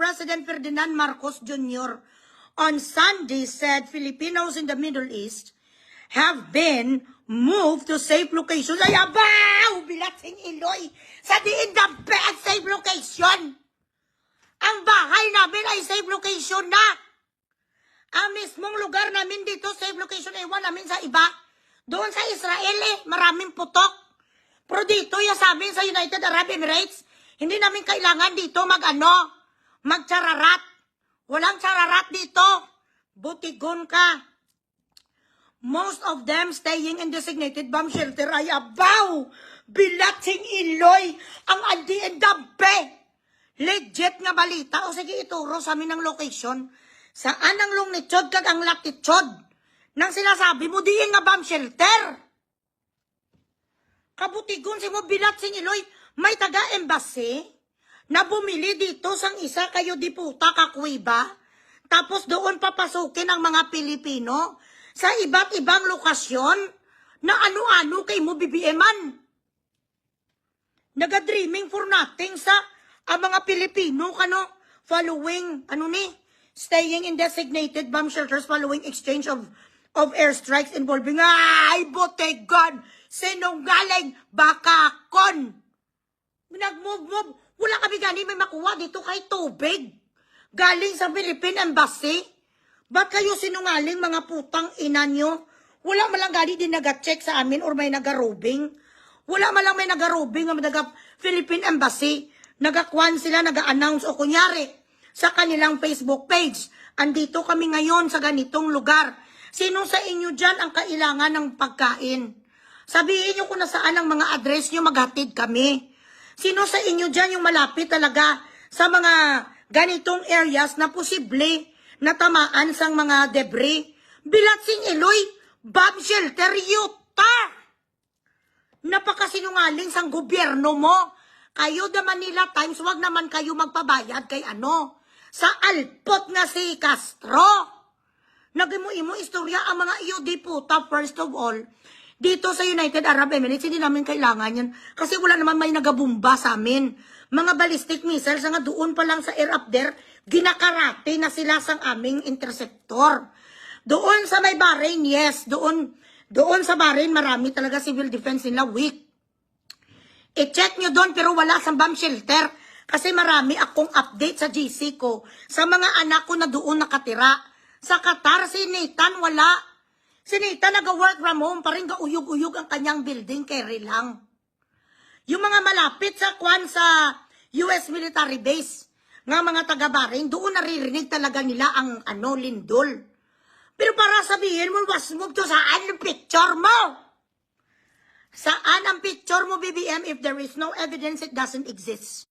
President Ferdinand Marcos Jr. on Sunday said Filipinos in the Middle East have been moved to safe locations. Ay, abaw! Bilating Iloy! Sa diin the best safe location! Ang bahay namin ay safe location na! Ang mismong lugar namin dito, safe location, ewan namin sa iba. Doon sa Israel maraming putok. Pero dito, sa amin sa United Arab Emirates, hindi namin kailangan dito magchararat. Walang chararat dito. Butigon ka. Most of them staying in designated bomb shelter ay abaw. Bilating Iloy. Ang andi and dampe. Legit nga balita. O sige, ituro sa amin ang location. Saan ang longitude kag ang latitude? Nang sinasabi mo, diin nga bomb shelter. Kabutigon si mo Bilating Iloy. May taga-embassy na bumili dito sang isa kayo di puta kakwiba. Tapos doon papasukin ang mga Pilipino sa iba't ibang lokasyon na ano-ano kay mo BBM-an. Naga-dreaming for nothing sa mga Pilipino following, staying in designated bomb shelters following exchange of airstrikes involving, ay, botegon, sinunggaling, bakakon. Nag-move, wala kami gani may makuha dito kay tubig. Galing sa Philippine Embassy. Ba't kayo sinungaling mga putang ina nyo? Wala malang gani din nag-check sa amin or may nagarubing. Wala malang may nagarubing ng Philippine Embassy. Nagakwan sila, nag-announce o kunyari sa kanilang Facebook page. Andito kami ngayon sa ganitong lugar. Sino sa inyo dyan ang kailangan ng pagkain? Sabihin nyo kung nasaan ang mga address nyo, maghatid kami. Sino sa inyo dyan yung malapit talaga sa mga ganitong areas na posible na tamaan sang mga debris? Bilating Iloy, bomb shelter, yuta! Napakasinungaling sang gobyerno mo. Kayo the Manila Times, wag naman kayo magpabayad kay sa alpot nga si Castro. Nagimo-imo istorya ang mga iyo di puta, first of all. Dito sa United Arab Emirates, hindi namin kailangan yan. Kasi wala naman may nagabumba sa amin. Mga ballistic missiles, nga doon pa lang sa air up there, ginakarate na sila sa aming interceptor. Doon sa may Bahrain, yes. Doon sa Bahrain, marami talaga civil defense nila weak. I-check nyo doon, pero wala sa bomb shelter. Kasi marami akong update sa GC ko. Sa mga anak ko na doon nakatira. Sa Qatar, si Nathan, wala. Si Nathan nag-work from home, parang gauyog-uyog ang kanyang building, carry lang. Yung mga malapit sa US military base, nga mga taga-Bahrain, doon naririnig talaga nila ang lindol. Pero para sabihin mo, wasmog to, saan ang picture mo? Saan ang picture mo, BBM, if there is no evidence, it doesn't exist?